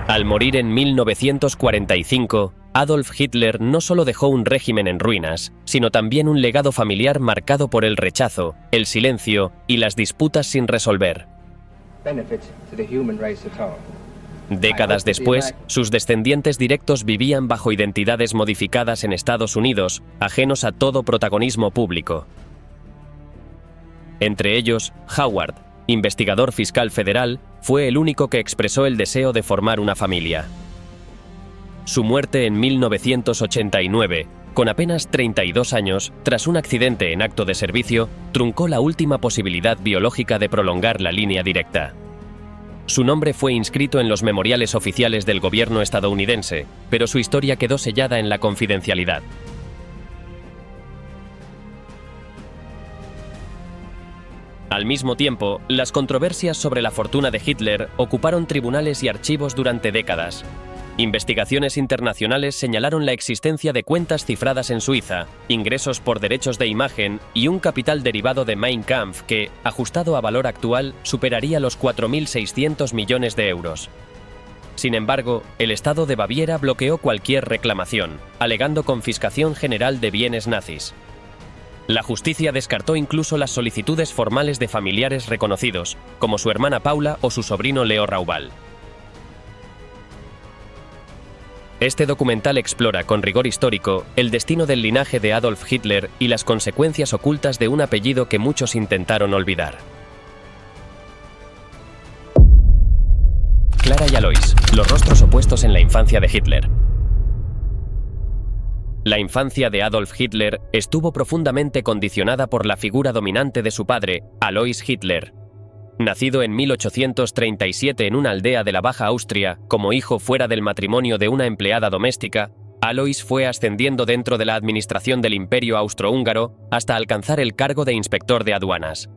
Al morir en 1945, Adolf Hitler no solo dejó un régimen en ruinas, sino también un legado familiar marcado por el rechazo, el silencio y las disputas sin resolver. Décadas después, sus descendientes directos vivían bajo identidades modificadas en Estados Unidos, ajenos a todo protagonismo público. Entre ellos, Howard, investigador fiscal federal, fue el único que expresó el deseo de formar una familia. Su muerte en 1989, con apenas 32 años, tras un accidente en acto de servicio, truncó la última posibilidad biológica de prolongar la línea directa. Su nombre fue inscrito en los memoriales oficiales del gobierno estadounidense, pero su historia quedó sellada en la confidencialidad. Al mismo tiempo, las controversias sobre la fortuna de Hitler ocuparon tribunales y archivos durante décadas. Investigaciones internacionales señalaron la existencia de cuentas cifradas en Suiza, ingresos por derechos de imagen y un capital derivado de Mein Kampf que, ajustado a valor actual, superaría los 4.600 millones de euros. Sin embargo, el Estado de Baviera bloqueó cualquier reclamación, alegando confiscación general de bienes nazis. La justicia descartó incluso las solicitudes formales de familiares reconocidos, como su hermana Paula o su sobrino Leo Raubal. Este documental explora con rigor histórico el destino del linaje de Adolf Hitler y las consecuencias ocultas de un apellido que muchos intentaron olvidar. Clara y Alois, los rostros opuestos en la infancia de Hitler. La infancia de Adolf Hitler estuvo profundamente condicionada por la figura dominante de su padre, Alois Hitler. Nacido en 1837 en una aldea de la Baja Austria, como hijo fuera del matrimonio de una empleada doméstica, Alois fue ascendiendo dentro de la administración del Imperio Austrohúngaro hasta alcanzar el cargo de inspector de aduanas.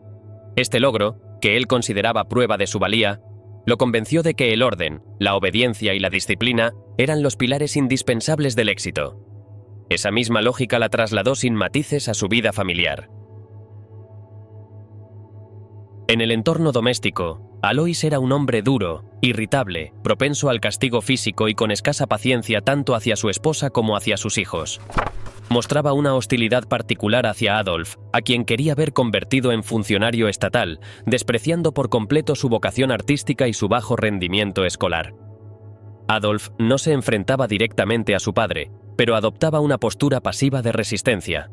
Este logro, que él consideraba prueba de su valía, lo convenció de que el orden, la obediencia y la disciplina eran los pilares indispensables del éxito. Esa misma lógica la trasladó sin matices a su vida familiar. En el entorno doméstico, Alois era un hombre duro, irritable, propenso al castigo físico y con escasa paciencia tanto hacia su esposa como hacia sus hijos. Mostraba una hostilidad particular hacia Adolf, a quien quería ver convertido en funcionario estatal, despreciando por completo su vocación artística y su bajo rendimiento escolar. Adolf no se enfrentaba directamente a su padre, pero adoptaba una postura pasiva de resistencia.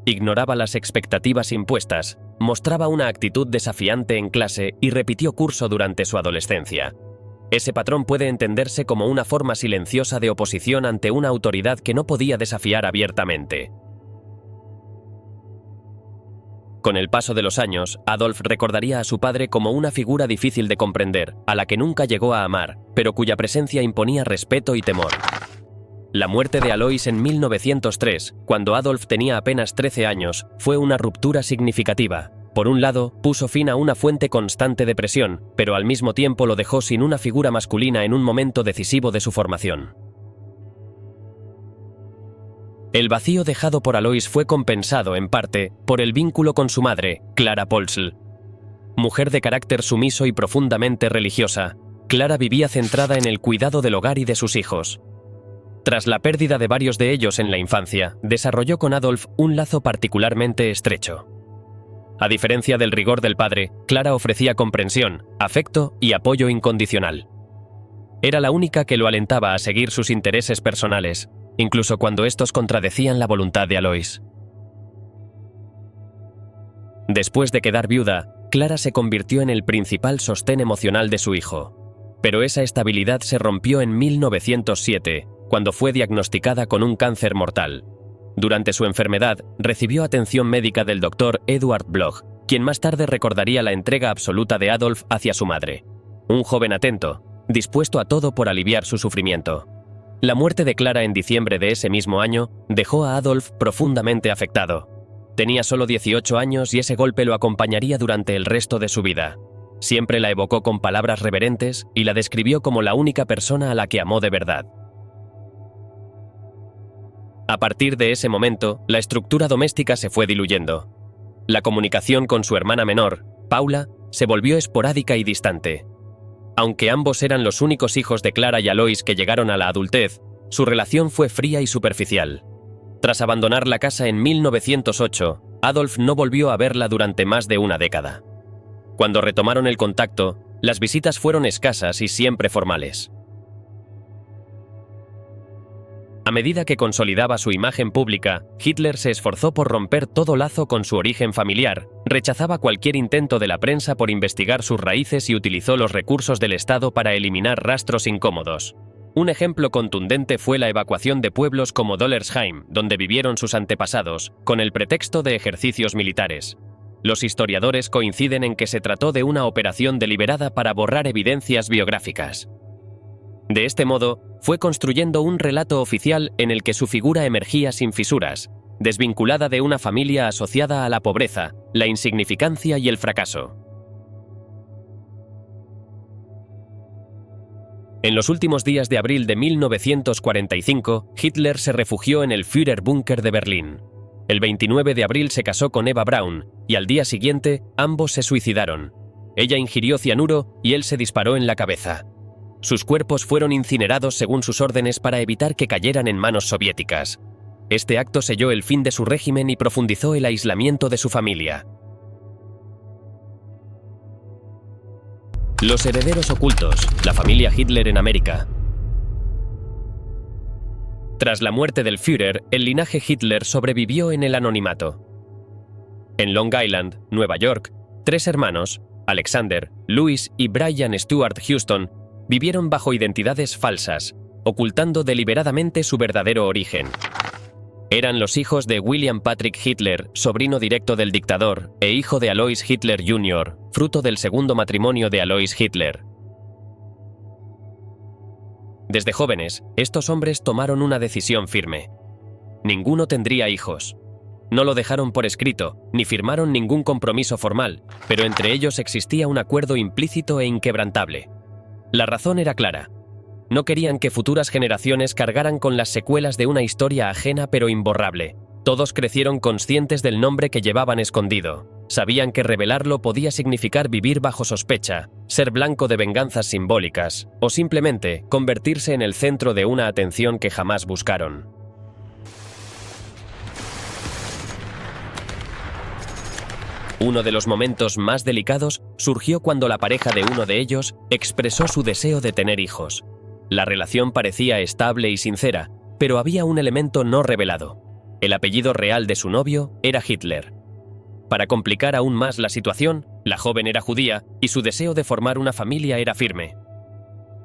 Ignoraba las expectativas impuestas, mostraba una actitud desafiante en clase y repitió curso durante su adolescencia. Ese patrón puede entenderse como una forma silenciosa de oposición ante una autoridad que no podía desafiar abiertamente. Con el paso de los años, Adolf recordaría a su padre como una figura difícil de comprender, a la que nunca llegó a amar, pero cuya presencia imponía respeto y temor. La muerte de Alois en 1903, cuando Adolf tenía apenas 13 años, fue una ruptura significativa. Por un lado, puso fin a una fuente constante de presión, pero al mismo tiempo lo dejó sin una figura masculina en un momento decisivo de su formación. El vacío dejado por Alois fue compensado, en parte, por el vínculo con su madre, Clara Pölzl. Mujer de carácter sumiso y profundamente religiosa, Clara vivía centrada en el cuidado del hogar y de sus hijos. Tras la pérdida de varios de ellos en la infancia, desarrolló con Adolf un lazo particularmente estrecho. A diferencia del rigor del padre, Clara ofrecía comprensión, afecto y apoyo incondicional. Era la única que lo alentaba a seguir sus intereses personales, incluso cuando estos contradecían la voluntad de Alois. Después de quedar viuda, Clara se convirtió en el principal sostén emocional de su hijo. Pero esa estabilidad se rompió en 1907, cuando fue diagnosticada con un cáncer mortal. Durante su enfermedad, recibió atención médica del doctor Eduard Bloch, quien más tarde recordaría la entrega absoluta de Adolf hacia su madre. Un joven atento, dispuesto a todo por aliviar su sufrimiento. La muerte de Clara en diciembre de ese mismo año dejó a Adolf profundamente afectado. Tenía solo 18 años y ese golpe lo acompañaría durante el resto de su vida. Siempre la evocó con palabras reverentes y la describió como la única persona a la que amó de verdad. A partir de ese momento, la estructura doméstica se fue diluyendo. La comunicación con su hermana menor, Paula, se volvió esporádica y distante. Aunque ambos eran los únicos hijos de Clara y Alois que llegaron a la adultez, su relación fue fría y superficial. Tras abandonar la casa en 1908, Adolf no volvió a verla durante más de una década. Cuando retomaron el contacto, las visitas fueron escasas y siempre formales. A medida que consolidaba su imagen pública, Hitler se esforzó por romper todo lazo con su origen familiar, rechazaba cualquier intento de la prensa por investigar sus raíces y utilizó los recursos del Estado para eliminar rastros incómodos. Un ejemplo contundente fue la evacuación de pueblos como Dollersheim, donde vivieron sus antepasados, con el pretexto de ejercicios militares. Los historiadores coinciden en que se trató de una operación deliberada para borrar evidencias biográficas. De este modo, fue construyendo un relato oficial en el que su figura emergía sin fisuras, desvinculada de una familia asociada a la pobreza, la insignificancia y el fracaso. En los últimos días de abril de 1945, Hitler se refugió en el Führerbunker de Berlín. El 29 de abril se casó con Eva Braun, y al día siguiente, ambos se suicidaron. Ella ingirió cianuro y él se disparó en la cabeza. Sus cuerpos fueron incinerados según sus órdenes para evitar que cayeran en manos soviéticas. Este acto selló el fin de su régimen y profundizó el aislamiento de su familia. Los herederos ocultos, la familia Hitler en América. Tras la muerte del Führer, el linaje Hitler sobrevivió en el anonimato. En Long Island, Nueva York, 3 hermanos, Alexander, Louis y Brian Stuart Houston, vivieron bajo identidades falsas, ocultando deliberadamente su verdadero origen. Eran los hijos de William Patrick Hitler, sobrino directo del dictador, e hijo de Alois Hitler Jr., fruto del segundo matrimonio de Alois Hitler. Desde jóvenes, estos hombres tomaron una decisión firme. Ninguno tendría hijos. No lo dejaron por escrito, ni firmaron ningún compromiso formal, pero entre ellos existía un acuerdo implícito e inquebrantable. La razón era clara. No querían que futuras generaciones cargaran con las secuelas de una historia ajena pero imborrable. Todos crecieron conscientes del nombre que llevaban escondido. Sabían que revelarlo podía significar vivir bajo sospecha, ser blanco de venganzas simbólicas, o simplemente convertirse en el centro de una atención que jamás buscaron. Uno de los momentos más delicados surgió cuando la pareja de uno de ellos expresó su deseo de tener hijos. La relación parecía estable y sincera, pero había un elemento no revelado. El apellido real de su novio era Hitler. Para complicar aún más la situación, la joven era judía y su deseo de formar una familia era firme.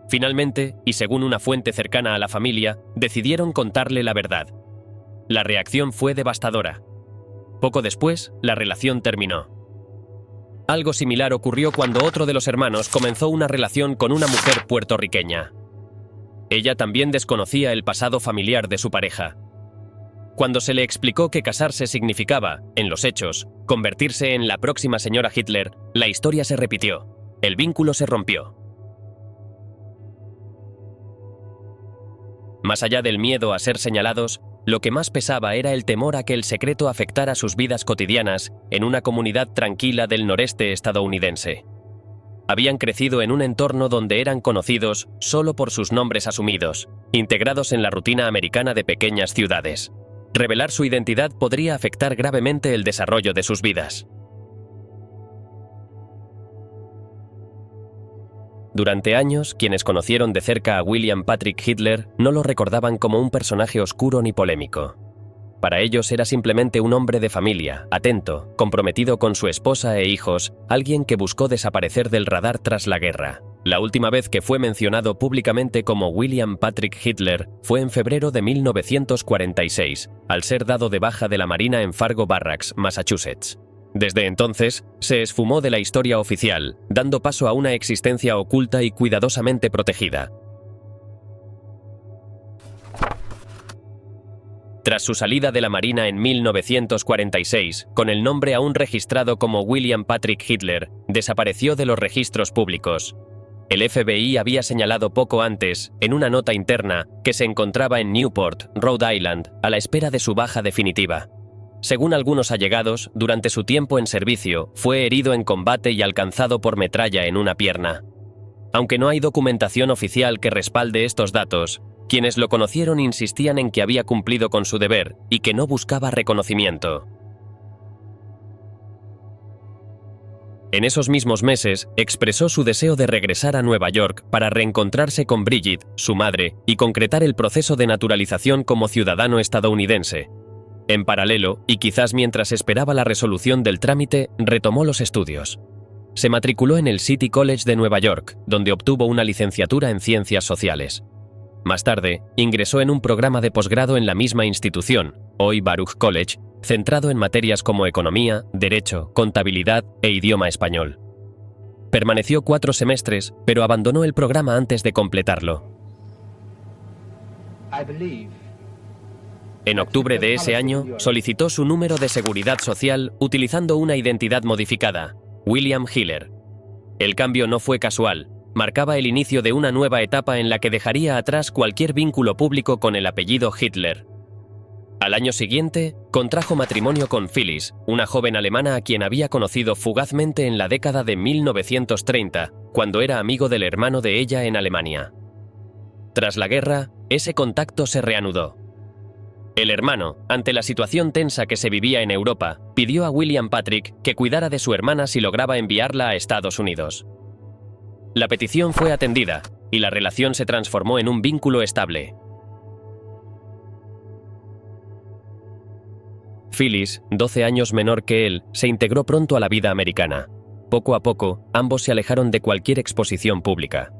Finalmente, y según una fuente cercana a la familia, decidieron contarle la verdad. La reacción fue devastadora. Poco después, la relación terminó. Algo similar ocurrió cuando otro de los hermanos comenzó una relación con una mujer puertorriqueña. Ella también desconocía el pasado familiar de su pareja. Cuando se le explicó que casarse significaba, en los hechos, convertirse en la próxima señora Hitler, la historia se repitió. El vínculo se rompió. Más allá del miedo a ser señalados, lo que más pesaba era el temor a que el secreto afectara sus vidas cotidianas en una comunidad tranquila del noreste estadounidense. Habían crecido en un entorno donde eran conocidos solo por sus nombres asumidos, integrados en la rutina americana de pequeñas ciudades. Revelar su identidad podría afectar gravemente el desarrollo de sus vidas. Durante años, quienes conocieron de cerca a William Patrick Hitler no lo recordaban como un personaje oscuro ni polémico. Para ellos era simplemente un hombre de familia, atento, comprometido con su esposa e hijos, alguien que buscó desaparecer del radar tras la guerra. La última vez que fue mencionado públicamente como William Patrick Hitler fue en febrero de 1946, al ser dado de baja de la Marina en Fargo Barracks, Massachusetts. Desde entonces, se esfumó de la historia oficial, dando paso a una existencia oculta y cuidadosamente protegida. Tras su salida de la Marina en 1946, con el nombre aún registrado como William Patrick Hitler, desapareció de los registros públicos. El FBI había señalado poco antes, en una nota interna, que se encontraba en Newport, Rhode Island, a la espera de su baja definitiva. Según algunos allegados, durante su tiempo en servicio, fue herido en combate y alcanzado por metralla en una pierna. Aunque no hay documentación oficial que respalde estos datos, quienes lo conocieron insistían en que había cumplido con su deber y que no buscaba reconocimiento. En esos mismos meses, expresó su deseo de regresar a Nueva York para reencontrarse con Bridget, su madre, y concretar el proceso de naturalización como ciudadano estadounidense. En paralelo, y quizás mientras esperaba la resolución del trámite, retomó los estudios. Se matriculó en el City College de Nueva York, donde obtuvo una licenciatura en Ciencias Sociales. Más tarde, ingresó en un programa de posgrado en la misma institución, hoy Baruch College, centrado en materias como economía, derecho, contabilidad e idioma español. Permaneció 4 semestres, pero abandonó el programa antes de completarlo. En octubre de ese año, solicitó su número de seguridad social utilizando una identidad modificada, William Hiller. El cambio no fue casual, marcaba el inicio de una nueva etapa en la que dejaría atrás cualquier vínculo público con el apellido Hitler. Al año siguiente, contrajo matrimonio con Phyllis, una joven alemana a quien había conocido fugazmente en la década de 1930, cuando era amigo del hermano de ella en Alemania. Tras la guerra, ese contacto se reanudó. El hermano, ante la situación tensa que se vivía en Europa, pidió a William Patrick que cuidara de su hermana si lograba enviarla a Estados Unidos. La petición fue atendida, y la relación se transformó en un vínculo estable. Phyllis, 12 años menor que él, se integró pronto a la vida americana. Poco a poco, ambos se alejaron de cualquier exposición pública.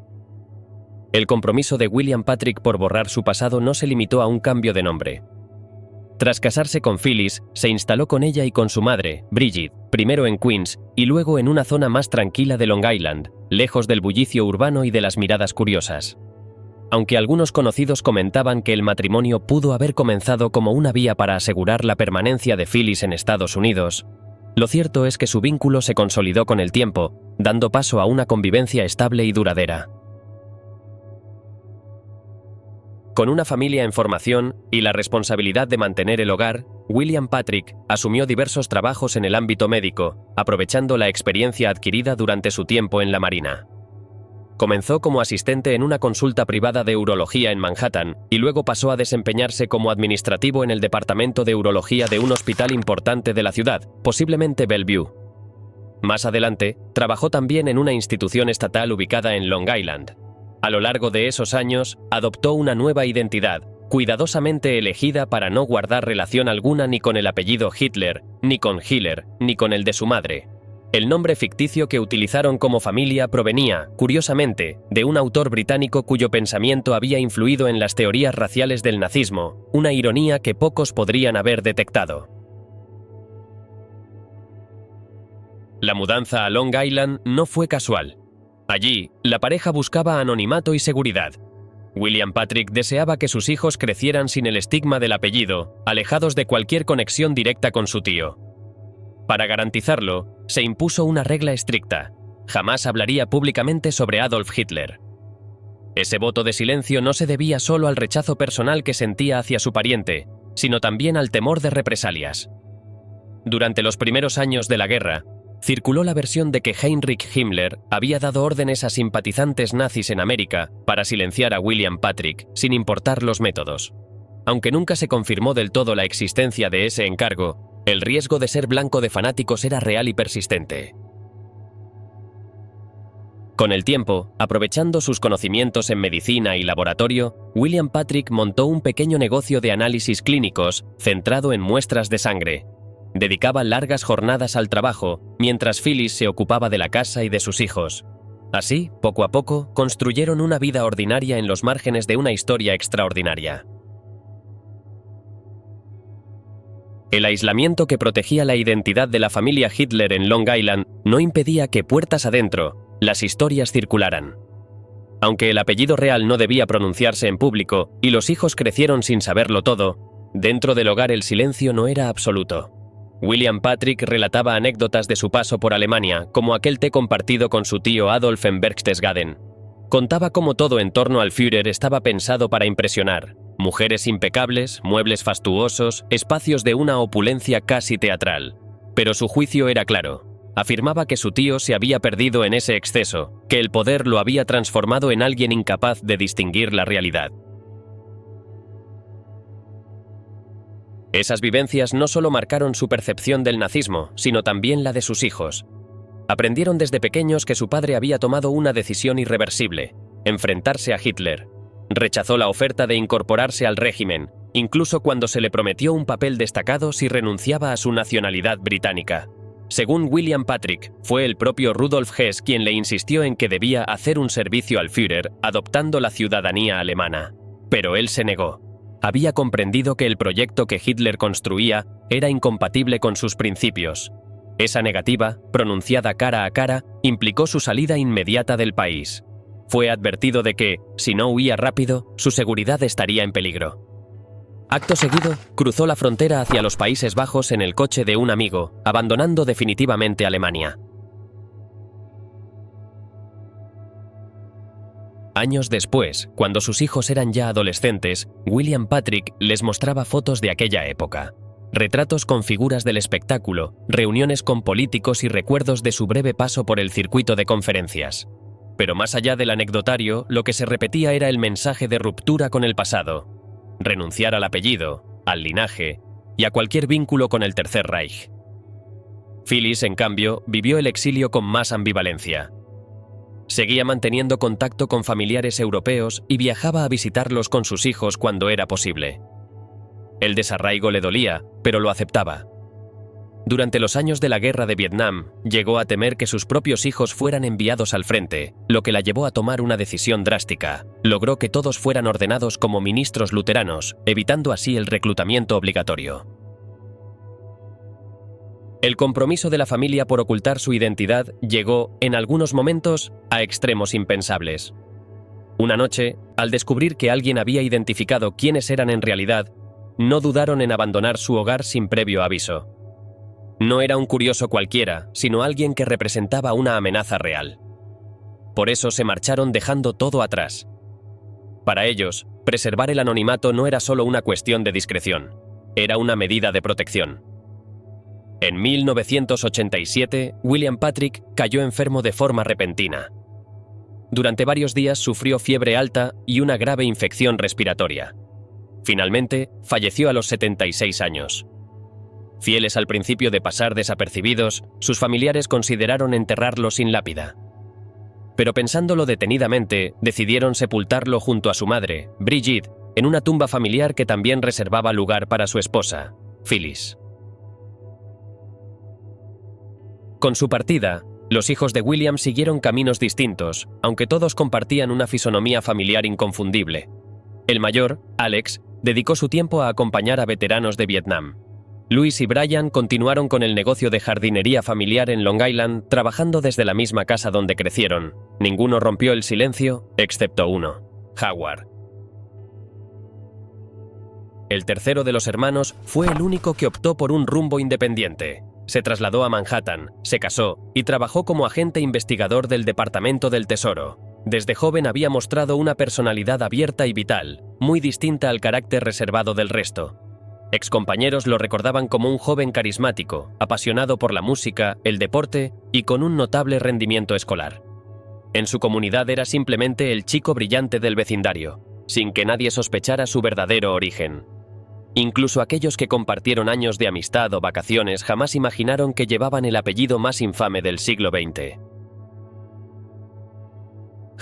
El compromiso de William Patrick por borrar su pasado no se limitó a un cambio de nombre. Tras casarse con Phyllis, se instaló con ella y con su madre, Bridget, primero en Queens y luego en una zona más tranquila de Long Island, lejos del bullicio urbano y de las miradas curiosas. Aunque algunos conocidos comentaban que el matrimonio pudo haber comenzado como una vía para asegurar la permanencia de Phyllis en Estados Unidos, lo cierto es que su vínculo se consolidó con el tiempo, dando paso a una convivencia estable y duradera. Con una familia en formación y la responsabilidad de mantener el hogar, William Patrick asumió diversos trabajos en el ámbito médico, aprovechando la experiencia adquirida durante su tiempo en la Marina. Comenzó como asistente en una consulta privada de urología en Manhattan y luego pasó a desempeñarse como administrativo en el departamento de urología de un hospital importante de la ciudad, posiblemente Bellevue. Más adelante, trabajó también en una institución estatal ubicada en Long Island. A lo largo de esos años, adoptó una nueva identidad, cuidadosamente elegida para no guardar relación alguna ni con el apellido Hitler, ni con Hiller, ni con el de su madre. El nombre ficticio que utilizaron como familia provenía, curiosamente, de un autor británico cuyo pensamiento había influido en las teorías raciales del nazismo, una ironía que pocos podrían haber detectado. La mudanza a Long Island no fue casual. Allí, la pareja buscaba anonimato y seguridad. William Patrick deseaba que sus hijos crecieran sin el estigma del apellido, alejados de cualquier conexión directa con su tío. Para garantizarlo, se impuso una regla estricta: jamás hablaría públicamente sobre Adolf Hitler. Ese voto de silencio no se debía solo al rechazo personal que sentía hacia su pariente, sino también al temor de represalias. Durante los primeros años de la guerra, circuló la versión de que Heinrich Himmler había dado órdenes a simpatizantes nazis en América para silenciar a William Patrick, sin importar los métodos. Aunque nunca se confirmó del todo la existencia de ese encargo, el riesgo de ser blanco de fanáticos era real y persistente. Con el tiempo, aprovechando sus conocimientos en medicina y laboratorio, William Patrick montó un pequeño negocio de análisis clínicos centrado en muestras de sangre. Dedicaba largas jornadas al trabajo, mientras Phyllis se ocupaba de la casa y de sus hijos. Así, poco a poco, construyeron una vida ordinaria en los márgenes de una historia extraordinaria. El aislamiento que protegía la identidad de la familia Hitler en Long Island no impedía que, puertas adentro, las historias circularan. Aunque el apellido real no debía pronunciarse en público y los hijos crecieron sin saberlo todo, dentro del hogar el silencio no era absoluto. William Patrick relataba anécdotas de su paso por Alemania, como aquel té compartido con su tío Adolf en Berchtesgaden. Contaba cómo todo en torno al Führer estaba pensado para impresionar: mujeres impecables, muebles fastuosos, espacios de una opulencia casi teatral. Pero su juicio era claro: Afirmaba que su tío se había perdido en ese exceso, que el poder lo había transformado en alguien incapaz de distinguir la realidad. Esas vivencias no solo marcaron su percepción del nazismo, sino también la de sus hijos. Aprendieron desde pequeños que su padre había tomado una decisión irreversible: enfrentarse a Hitler. Rechazó la oferta de incorporarse al régimen, incluso cuando se le prometió un papel destacado si renunciaba a su nacionalidad británica. Según William Patrick, fue el propio Rudolf Hess quien le insistió en que debía hacer un servicio al Führer adoptando la ciudadanía alemana. Pero él se negó. Había comprendido que el proyecto que Hitler construía era incompatible con sus principios. Esa negativa, pronunciada cara a cara, implicó su salida inmediata del país. Fue advertido de que, si no huía rápido, su seguridad estaría en peligro. Acto seguido, cruzó la frontera hacia los Países Bajos en el coche de un amigo, abandonando definitivamente Alemania. Años después, cuando sus hijos eran ya adolescentes, William Patrick les mostraba fotos de aquella época. Retratos con figuras del espectáculo, reuniones con políticos y recuerdos de su breve paso por el circuito de conferencias. Pero más allá del anecdotario, lo que se repetía era el mensaje de ruptura con el pasado. Renunciar al apellido, al linaje y a cualquier vínculo con el Tercer Reich. Phyllis, en cambio, vivió el exilio con más ambivalencia. Seguía manteniendo contacto con familiares europeos y viajaba a visitarlos con sus hijos cuando era posible. El desarraigo le dolía, pero lo aceptaba. Durante los años de la guerra de Vietnam, llegó a temer que sus propios hijos fueran enviados al frente, lo que la llevó a tomar una decisión drástica. Logró que todos fueran ordenados como ministros luteranos, evitando así el reclutamiento obligatorio. El compromiso de la familia por ocultar su identidad llegó, en algunos momentos, a extremos impensables. Una noche, al descubrir que alguien había identificado quiénes eran en realidad, no dudaron en abandonar su hogar sin previo aviso. No era un curioso cualquiera, sino alguien que representaba una amenaza real. Por eso se marcharon dejando todo atrás. Para ellos, preservar el anonimato no era solo una cuestión de discreción, era una medida de protección. En 1987, William Patrick cayó enfermo de forma repentina. Durante varios días sufrió fiebre alta y una grave infección respiratoria. Finalmente, falleció a los 76 años. Fieles al principio de pasar desapercibidos, sus familiares consideraron enterrarlo sin lápida. Pero pensándolo detenidamente, decidieron sepultarlo junto a su madre, Brigitte, en una tumba familiar que también reservaba lugar para su esposa, Phyllis. Con su partida, los hijos de William siguieron caminos distintos, aunque todos compartían una fisonomía familiar inconfundible. El mayor, Alex, dedicó su tiempo a acompañar a veteranos de Vietnam. Louis y Brian continuaron con el negocio de jardinería familiar en Long Island, trabajando desde la misma casa donde crecieron. Ninguno rompió el silencio, excepto uno, Howard. El tercero de los hermanos fue el único que optó por un rumbo independiente. Se trasladó a Manhattan, se casó y trabajó como agente investigador del Departamento del Tesoro. Desde joven había mostrado una personalidad abierta y vital, muy distinta al carácter reservado del resto. Excompañeros lo recordaban como un joven carismático, apasionado por la música, el deporte y con un notable rendimiento escolar. En su comunidad era simplemente el chico brillante del vecindario, sin que nadie sospechara su verdadero origen. Incluso aquellos que compartieron años de amistad o vacaciones jamás imaginaron que llevaban el apellido más infame del siglo XX.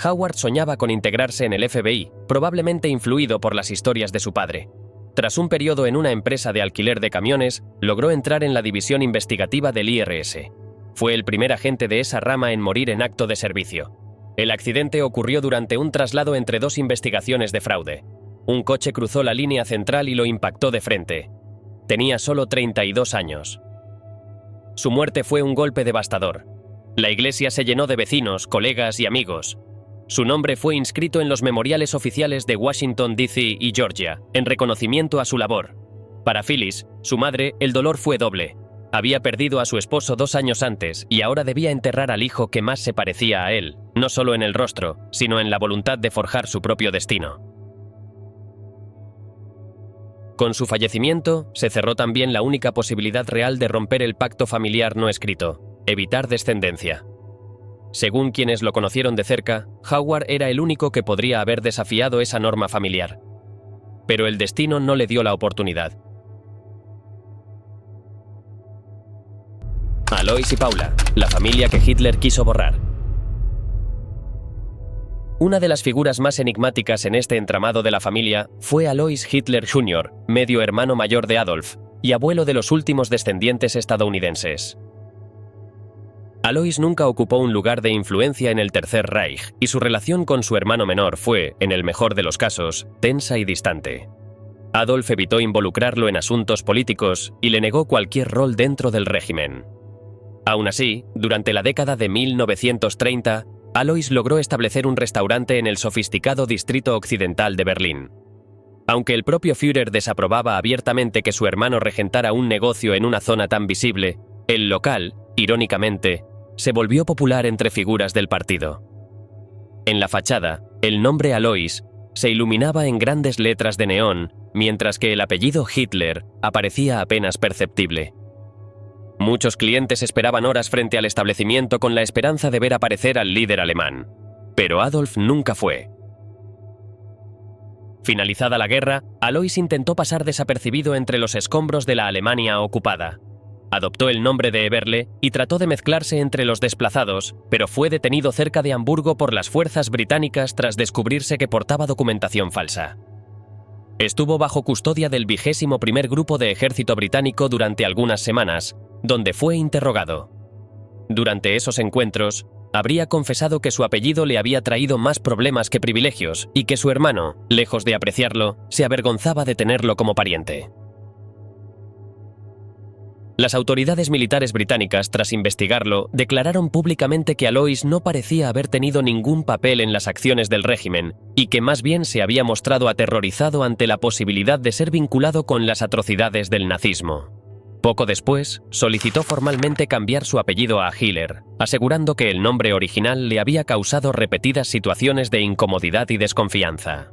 Howard soñaba con integrarse en el FBI, probablemente influido por las historias de su padre. Tras un periodo en una empresa de alquiler de camiones, logró entrar en la división investigativa del IRS. Fue el primer agente de esa rama en morir en acto de servicio. El accidente ocurrió durante un traslado entre dos investigaciones de fraude. Un coche cruzó la línea central y lo impactó de frente. Tenía solo 32 años. Su muerte fue un golpe devastador. La iglesia se llenó de vecinos, colegas y amigos. Su nombre fue inscrito en los memoriales oficiales de Washington, D.C. y Georgia, en reconocimiento a su labor. Para Phyllis, su madre, el dolor fue doble. Había perdido a su esposo 2 años antes y ahora debía enterrar al hijo que más se parecía a él, no solo en el rostro, sino en la voluntad de forjar su propio destino. Con su fallecimiento, se cerró también la única posibilidad real de romper el pacto familiar no escrito. Evitar descendencia. Según quienes lo conocieron de cerca, Howard era el único que podría haber desafiado esa norma familiar. Pero el destino no le dio la oportunidad. Alois y Paula, la familia que Hitler quiso borrar. Una de las figuras más enigmáticas en este entramado de la familia fue Alois Hitler Jr., medio hermano mayor de Adolf y abuelo de los últimos descendientes estadounidenses. Alois nunca ocupó un lugar de influencia en el Tercer Reich y su relación con su hermano menor fue, en el mejor de los casos, tensa y distante. Adolf evitó involucrarlo en asuntos políticos y le negó cualquier rol dentro del régimen. Aún así, durante la década de 1930, Alois logró establecer un restaurante en el sofisticado distrito occidental de Berlín. Aunque el propio Führer desaprobaba abiertamente que su hermano regentara un negocio en una zona tan visible, el local, irónicamente, se volvió popular entre figuras del partido. En la fachada, el nombre Alois se iluminaba en grandes letras de neón, mientras que el apellido Hitler aparecía apenas perceptible. Muchos clientes esperaban horas frente al establecimiento con la esperanza de ver aparecer al líder alemán. Pero Adolf nunca fue. Finalizada la guerra, Alois intentó pasar desapercibido entre los escombros de la Alemania ocupada. Adoptó el nombre de Eberle y trató de mezclarse entre los desplazados, pero fue detenido cerca de Hamburgo por las fuerzas británicas tras descubrirse que portaba documentación falsa. Estuvo bajo custodia del 21º Grupo de Ejército Británico durante algunas semanas, donde fue interrogado. Durante esos encuentros, habría confesado que su apellido le había traído más problemas que privilegios y que su hermano, lejos de apreciarlo, se avergonzaba de tenerlo como pariente. Las autoridades militares británicas, tras investigarlo, declararon públicamente que Alois no parecía haber tenido ningún papel en las acciones del régimen y que más bien se había mostrado aterrorizado ante la posibilidad de ser vinculado con las atrocidades del nazismo. Poco después, solicitó formalmente cambiar su apellido a Hiller, asegurando que el nombre original le había causado repetidas situaciones de incomodidad y desconfianza.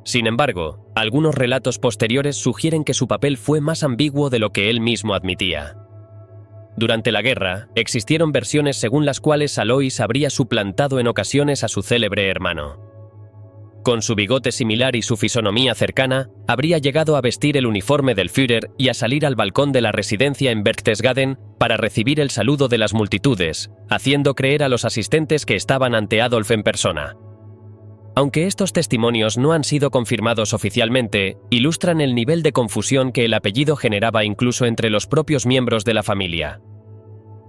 Sin embargo, algunos relatos posteriores sugieren que su papel fue más ambiguo de lo que él mismo admitía. Durante la guerra, existieron versiones según las cuales Alois habría suplantado en ocasiones a su célebre hermano. Con su bigote similar y su fisonomía cercana, habría llegado a vestir el uniforme del Führer y a salir al balcón de la residencia en Berchtesgaden para recibir el saludo de las multitudes, haciendo creer a los asistentes que estaban ante Adolf en persona. Aunque estos testimonios no han sido confirmados oficialmente, ilustran el nivel de confusión que el apellido generaba incluso entre los propios miembros de la familia.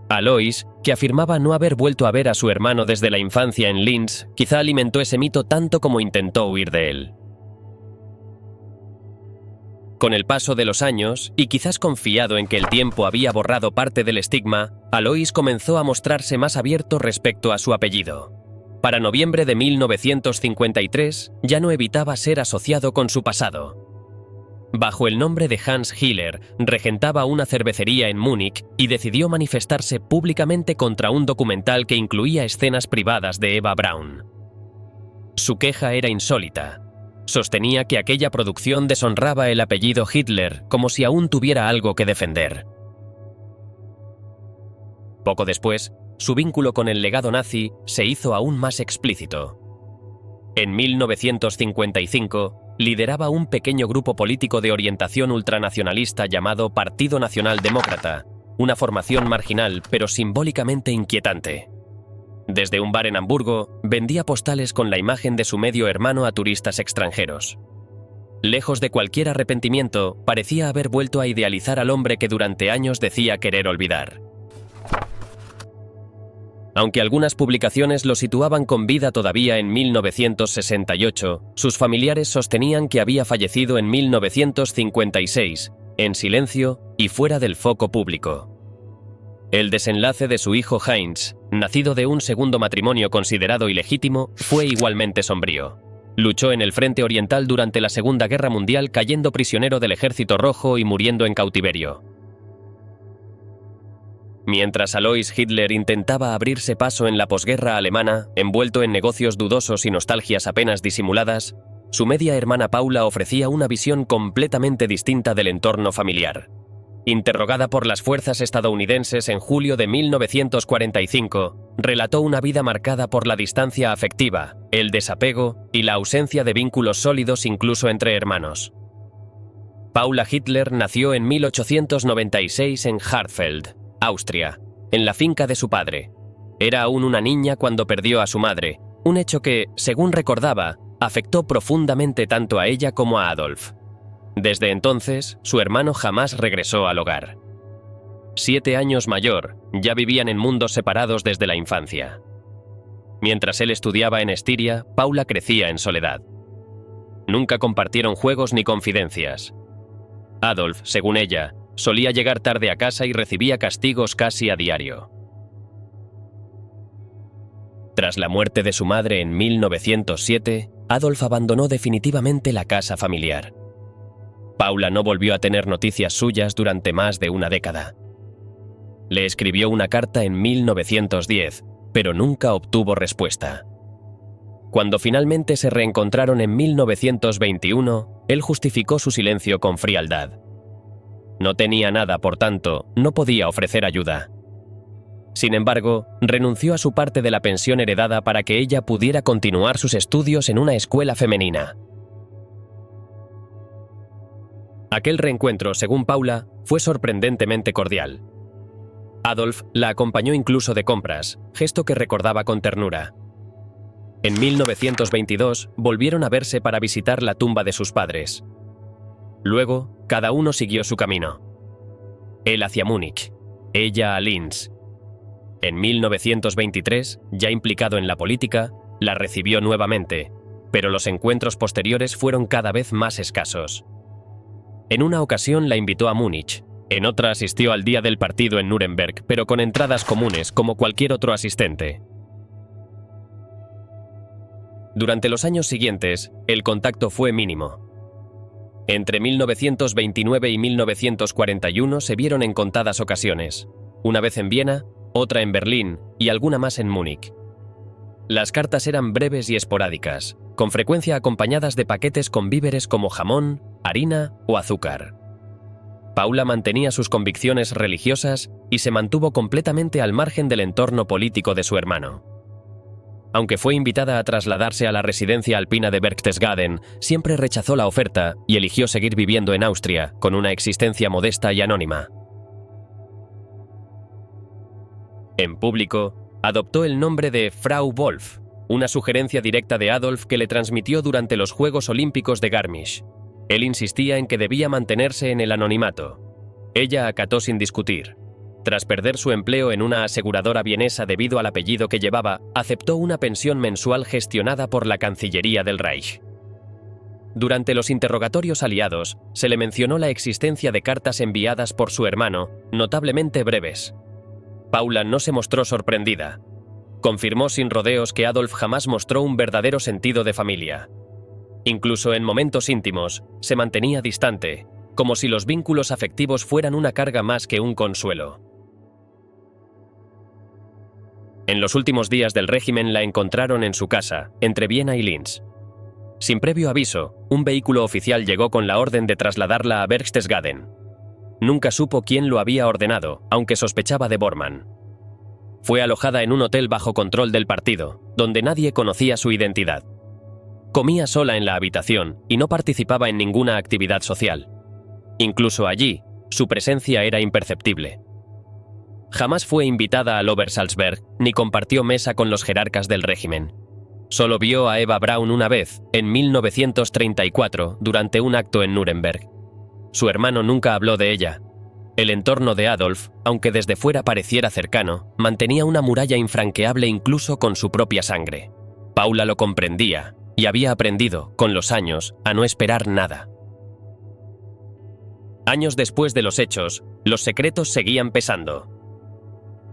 Alois, que afirmaba no haber vuelto a ver a su hermano desde la infancia en Linz, quizá alimentó ese mito tanto como intentó huir de él. Con el paso de los años, y quizás confiado en que el tiempo había borrado parte del estigma, Alois comenzó a mostrarse más abierto respecto a su apellido. Para noviembre de 1953, ya no evitaba ser asociado con su pasado. Bajo el nombre de Hans Hiller, regentaba una cervecería en Múnich y decidió manifestarse públicamente contra un documental que incluía escenas privadas de Eva Braun. Su queja era insólita. Sostenía que aquella producción deshonraba el apellido Hitler, como si aún tuviera algo que defender. Poco después, su vínculo con el legado nazi se hizo aún más explícito. En 1955, lideraba un pequeño grupo político de orientación ultranacionalista llamado Partido Nacional Demócrata, una formación marginal pero simbólicamente inquietante. Desde un bar en Hamburgo, vendía postales con la imagen de su medio hermano a turistas extranjeros. Lejos de cualquier arrepentimiento, parecía haber vuelto a idealizar al hombre que durante años decía querer olvidar. Aunque algunas publicaciones lo situaban con vida todavía en 1968, sus familiares sostenían que había fallecido en 1956, en silencio y fuera del foco público. El desenlace de su hijo Heinz, nacido de un segundo matrimonio considerado ilegítimo, fue igualmente sombrío. Luchó en el frente oriental durante la Segunda Guerra Mundial, cayendo prisionero del Ejército Rojo y muriendo en cautiverio. Mientras Alois Hitler intentaba abrirse paso en la posguerra alemana, envuelto en negocios dudosos y nostalgias apenas disimuladas, su media hermana Paula ofrecía una visión completamente distinta del entorno familiar. Interrogada por las fuerzas estadounidenses en julio de 1945, relató una vida marcada por la distancia afectiva, el desapego y la ausencia de vínculos sólidos incluso entre hermanos. Paula Hitler nació en 1896 en Hartfeld, Austria, en la finca de su padre. Era aún una niña cuando perdió a su madre, un hecho que, según recordaba, afectó profundamente tanto a ella como a Adolf. Desde entonces, su hermano jamás regresó al hogar. 7 años mayor, ya vivían en mundos separados desde la infancia. Mientras él estudiaba en Estiria, Paula crecía en soledad. Nunca compartieron juegos ni confidencias. Adolf, según ella, solía llegar tarde a casa y recibía castigos casi a diario. Tras la muerte de su madre en 1907, Adolf abandonó definitivamente la casa familiar. Paula no volvió a tener noticias suyas durante más de una década. Le escribió una carta en 1910, pero nunca obtuvo respuesta. Cuando finalmente se reencontraron en 1921, él justificó su silencio con frialdad. No tenía nada, por tanto, no podía ofrecer ayuda. Sin embargo, renunció a su parte de la pensión heredada para que ella pudiera continuar sus estudios en una escuela femenina. Aquel reencuentro, según Paula, fue sorprendentemente cordial. Adolf la acompañó incluso de compras, gesto que recordaba con ternura. En 1922 volvieron a verse para visitar la tumba de sus padres. Luego, cada uno siguió su camino. Él hacia Múnich, ella a Linz. En 1923, ya implicado en la política, la recibió nuevamente, pero los encuentros posteriores fueron cada vez más escasos. En una ocasión la invitó a Múnich, en otra asistió al día del partido en Nuremberg, pero con entradas comunes como cualquier otro asistente. Durante los años siguientes, el contacto fue mínimo. Entre 1929 y 1941 se vieron en contadas ocasiones, una vez en Viena, otra en Berlín y alguna más en Múnich. Las cartas eran breves y esporádicas, con frecuencia acompañadas de paquetes con víveres como jamón, harina o azúcar. Paula mantenía sus convicciones religiosas y se mantuvo completamente al margen del entorno político de su hermano. Aunque fue invitada a trasladarse a la residencia alpina de Berchtesgaden, siempre rechazó la oferta y eligió seguir viviendo en Austria, con una existencia modesta y anónima. En público, adoptó el nombre de Frau Wolf, una sugerencia directa de Adolf que le transmitió durante los Juegos Olímpicos de Garmisch. Él insistía en que debía mantenerse en el anonimato. Ella acató sin discutir. Tras perder su empleo en una aseguradora vienesa debido al apellido que llevaba, aceptó una pensión mensual gestionada por la Cancillería del Reich. Durante los interrogatorios aliados, se le mencionó la existencia de cartas enviadas por su hermano, notablemente breves. Paula no se mostró sorprendida. Confirmó sin rodeos que Adolf jamás mostró un verdadero sentido de familia. Incluso en momentos íntimos, se mantenía distante, como si los vínculos afectivos fueran una carga más que un consuelo. En los últimos días del régimen la encontraron en su casa, entre Viena y Linz. Sin previo aviso, un vehículo oficial llegó con la orden de trasladarla a Berchtesgaden. Nunca supo quién lo había ordenado, aunque sospechaba de Bormann. Fue alojada en un hotel bajo control del partido, donde nadie conocía su identidad. Comía sola en la habitación y no participaba en ninguna actividad social. Incluso allí, su presencia era imperceptible. Jamás fue invitada al Obersalzberg ni compartió mesa con los jerarcas del régimen. Solo vio a Eva Braun una vez, en 1934, durante un acto en Nuremberg. Su hermano nunca habló de ella. El entorno de Adolf, aunque desde fuera pareciera cercano, mantenía una muralla infranqueable incluso con su propia sangre. Paula lo comprendía y había aprendido, con los años, a no esperar nada. Años después de los hechos, los secretos seguían pesando.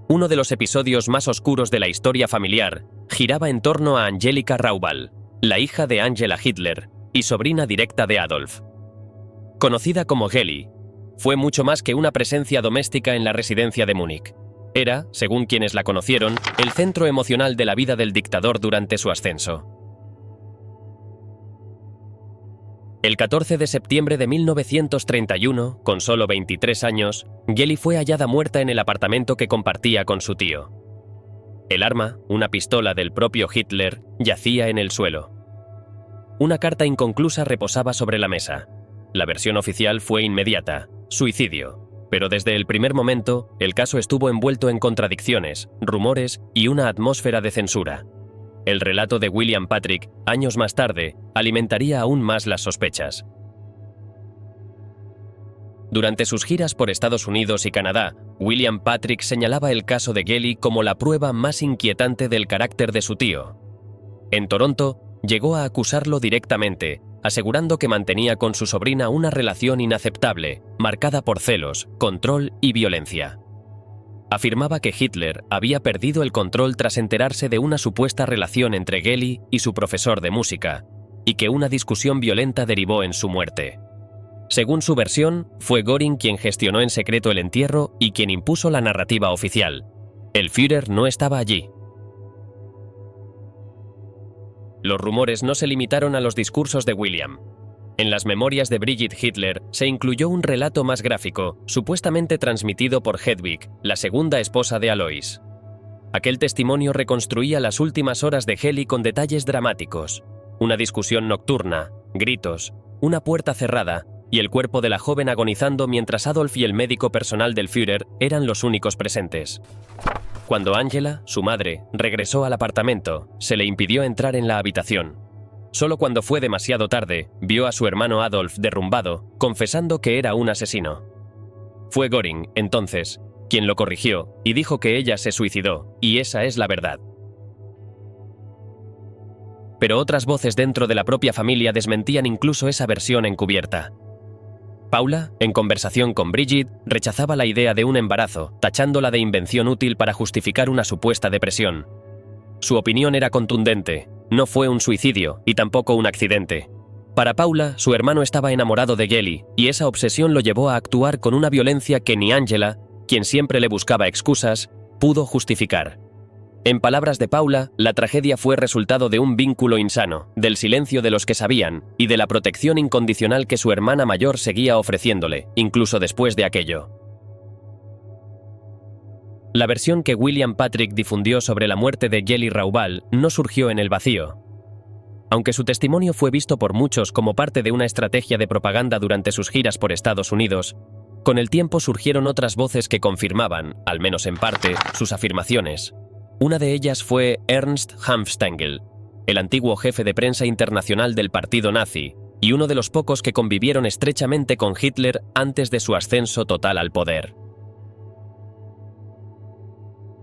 Uno de los episodios más oscuros de la historia familiar giraba en torno a Angelika Raubal, la hija de Angela Hitler y sobrina directa de Adolf. Conocida como Geli, fue mucho más que una presencia doméstica en la residencia de Múnich. Era, según quienes la conocieron, el centro emocional de la vida del dictador durante su ascenso. El 14 de septiembre de 1931, con solo 23 años, Geli fue hallada muerta en el apartamento que compartía con su tío. El arma, una pistola del propio Hitler, yacía en el suelo. Una carta inconclusa reposaba sobre la mesa. La versión oficial fue inmediata: suicidio. Pero desde el primer momento, el caso estuvo envuelto en contradicciones, rumores y una atmósfera de censura. El relato de William Patrick, años más tarde, alimentaría aún más las sospechas. Durante sus giras por Estados Unidos y Canadá, William Patrick señalaba el caso de Geli como la prueba más inquietante del carácter de su tío. En Toronto, llegó a acusarlo directamente, asegurando que mantenía con su sobrina una relación inaceptable, marcada por celos, control y violencia. Afirmaba que Hitler había perdido el control tras enterarse de una supuesta relación entre Geli y su profesor de música, y que una discusión violenta derivó en su muerte. Según su versión, fue Göring quien gestionó en secreto el entierro y quien impuso la narrativa oficial. El Führer no estaba allí. Los rumores no se limitaron a los discursos de William. En las memorias de Brigitte Hitler se incluyó un relato más gráfico, supuestamente transmitido por Hedwig, la segunda esposa de Alois. Aquel testimonio reconstruía las últimas horas de Geli con detalles dramáticos: una discusión nocturna, gritos, una puerta cerrada y el cuerpo de la joven agonizando mientras Adolf y el médico personal del Führer eran los únicos presentes. Cuando Angela, su madre, regresó al apartamento, se le impidió entrar en la habitación. Solo cuando fue demasiado tarde, vio a su hermano Adolf derrumbado, confesando que era un asesino. Fue Göring, entonces, quien lo corrigió y dijo que ella se suicidó, y esa es la verdad. Pero otras voces dentro de la propia familia desmentían incluso esa versión encubierta. Paula, en conversación con Brigitte, rechazaba la idea de un embarazo, tachándola de invención útil para justificar una supuesta depresión. Su opinión era contundente: no fue un suicidio y tampoco un accidente. Para Paula, su hermano estaba enamorado de Geli, y esa obsesión lo llevó a actuar con una violencia que ni Angela, quien siempre le buscaba excusas, pudo justificar. En palabras de Paula, la tragedia fue resultado de un vínculo insano, del silencio de los que sabían y de la protección incondicional que su hermana mayor seguía ofreciéndole, incluso después de aquello. La versión que William Patrick difundió sobre la muerte de Geli Raubal no surgió en el vacío. Aunque su testimonio fue visto por muchos como parte de una estrategia de propaganda durante sus giras por Estados Unidos, con el tiempo surgieron otras voces que confirmaban, al menos en parte, sus afirmaciones. Una de ellas fue Ernst Hanfstaengl, el antiguo jefe de prensa internacional del partido nazi, y uno de los pocos que convivieron estrechamente con Hitler antes de su ascenso total al poder.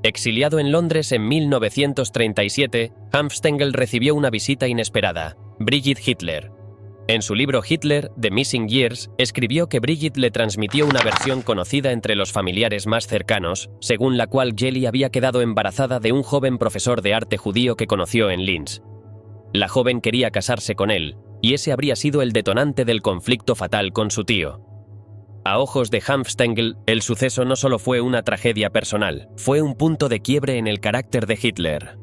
Exiliado en Londres en 1937, Hanfstaengl recibió una visita inesperada: Brigitte Hitler. En su libro Hitler, The Missing Years, escribió que Brigitte le transmitió una versión conocida entre los familiares más cercanos, según la cual Geli había quedado embarazada de un joven profesor de arte judío que conoció en Linz. La joven quería casarse con él, y ese habría sido el detonante del conflicto fatal con su tío. A ojos de Hanfstaengl, el suceso no solo fue una tragedia personal, fue un punto de quiebre en el carácter de Hitler.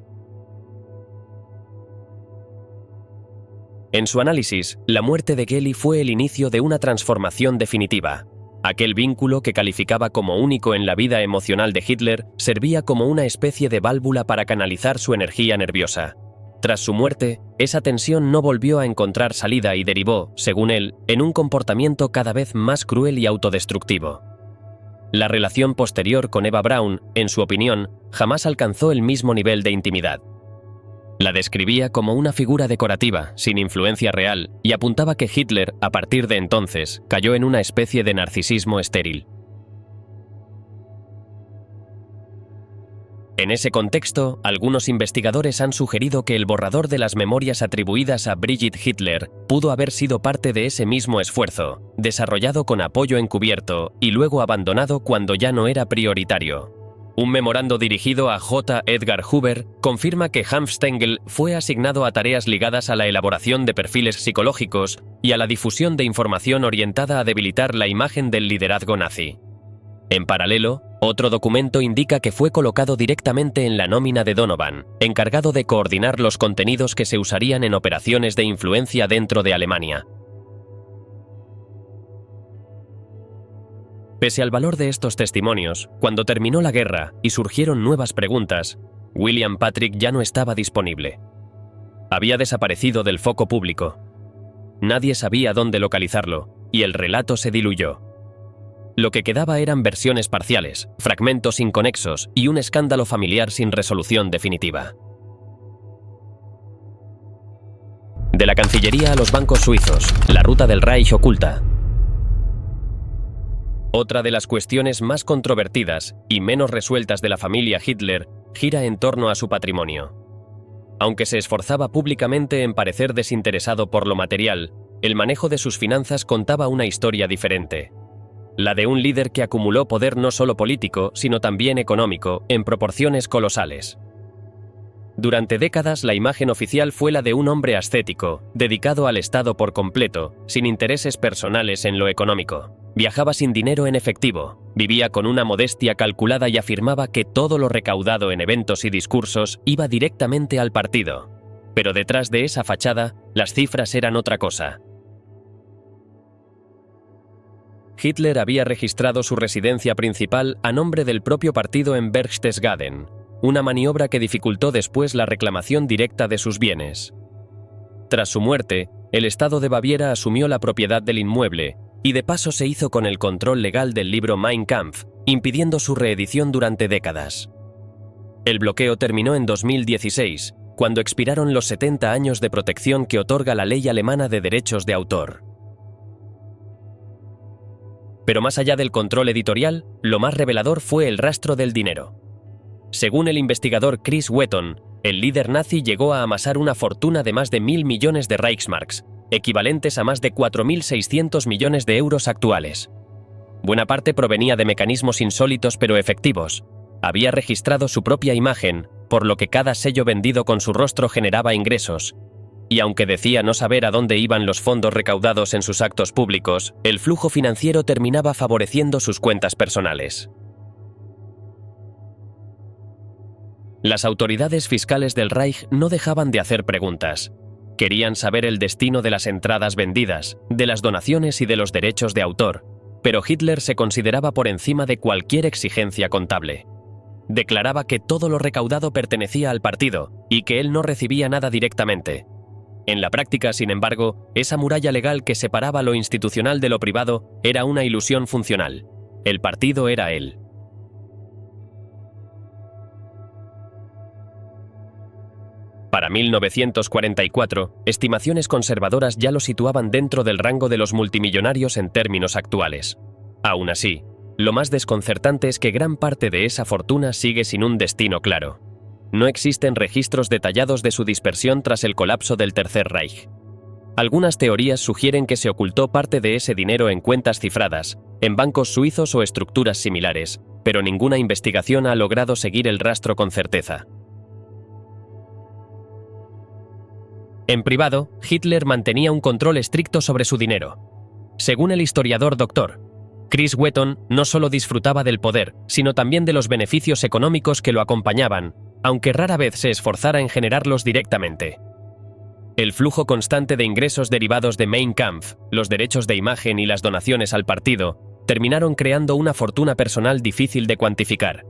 En su análisis, la muerte de Geli fue el inicio de una transformación definitiva. Aquel vínculo que calificaba como único en la vida emocional de Hitler servía como una especie de válvula para canalizar su energía nerviosa. Tras su muerte, esa tensión no volvió a encontrar salida y derivó, según él, en un comportamiento cada vez más cruel y autodestructivo. La relación posterior con Eva Braun, en su opinión, jamás alcanzó el mismo nivel de intimidad. La describía como una figura decorativa, sin influencia real, y apuntaba que Hitler, a partir de entonces, cayó en una especie de narcisismo estéril. En ese contexto, algunos investigadores han sugerido que el borrador de las memorias atribuidas a Brigitte Hitler pudo haber sido parte de ese mismo esfuerzo, desarrollado con apoyo encubierto y luego abandonado cuando ya no era prioritario. Un memorando dirigido a J. Edgar Hoover confirma que Hanfstaengl fue asignado a tareas ligadas a la elaboración de perfiles psicológicos y a la difusión de información orientada a debilitar la imagen del liderazgo nazi. En paralelo, otro documento indica que fue colocado directamente en la nómina de Donovan, encargado de coordinar los contenidos que se usarían en operaciones de influencia dentro de Alemania. Pese al valor de estos testimonios, cuando terminó la guerra y surgieron nuevas preguntas, William Patrick ya no estaba disponible. Había desaparecido del foco público. Nadie sabía dónde localizarlo, y el relato se diluyó. Lo que quedaba eran versiones parciales, fragmentos inconexos y un escándalo familiar sin resolución definitiva. De la Cancillería a los bancos suizos, la ruta del Reich oculta. Otra de las cuestiones más controvertidas y menos resueltas de la familia Hitler gira en torno a su patrimonio. Aunque se esforzaba públicamente en parecer desinteresado por lo material, el manejo de sus finanzas contaba una historia diferente. La de un líder que acumuló poder no solo político, sino también económico, en proporciones colosales. Durante décadas la imagen oficial fue la de un hombre ascético, dedicado al Estado por completo, sin intereses personales en lo económico. Viajaba sin dinero en efectivo, vivía con una modestia calculada y afirmaba que todo lo recaudado en eventos y discursos iba directamente al partido. Pero detrás de esa fachada, las cifras eran otra cosa. Hitler había registrado su residencia principal a nombre del propio partido en Berchtesgaden, una maniobra que dificultó después la reclamación directa de sus bienes. Tras su muerte, el Estado de Baviera asumió la propiedad del inmueble y de paso se hizo con el control legal del libro Mein Kampf, impidiendo su reedición durante décadas. El bloqueo terminó en 2016, cuando expiraron los 70 años de protección que otorga la ley alemana de derechos de autor. Pero más allá del control editorial, lo más revelador fue el rastro del dinero. Según el investigador Chris Wetton, el líder nazi llegó a amasar una fortuna de más de 1.000 millones de Reichsmarks, equivalentes a más de 4.600 millones de euros actuales. Buena parte provenía de mecanismos insólitos pero efectivos. Había registrado su propia imagen, por lo que cada sello vendido con su rostro generaba ingresos. Y aunque decía no saber a dónde iban los fondos recaudados en sus actos públicos, el flujo financiero terminaba favoreciendo sus cuentas personales. Las autoridades fiscales del Reich no dejaban de hacer preguntas. Querían saber el destino de las entradas vendidas, de las donaciones y de los derechos de autor, pero Hitler se consideraba por encima de cualquier exigencia contable. Declaraba que todo lo recaudado pertenecía al partido y que él no recibía nada directamente. En la práctica, sin embargo, esa muralla legal que separaba lo institucional de lo privado era una ilusión funcional. El partido era él. Para 1944, estimaciones conservadoras ya lo situaban dentro del rango de los multimillonarios en términos actuales. Aún así, lo más desconcertante es que gran parte de esa fortuna sigue sin un destino claro. No existen registros detallados de su dispersión tras el colapso del Tercer Reich. Algunas teorías sugieren que se ocultó parte de ese dinero en cuentas cifradas, en bancos suizos o estructuras similares, pero ninguna investigación ha logrado seguir el rastro con certeza. En privado, Hitler mantenía un control estricto sobre su dinero. Según el historiador Dr. Chris Wetton, no solo disfrutaba del poder, sino también de los beneficios económicos que lo acompañaban, aunque rara vez se esforzara en generarlos directamente. El flujo constante de ingresos derivados de Mein Kampf, los derechos de imagen y las donaciones al partido, terminaron creando una fortuna personal difícil de cuantificar.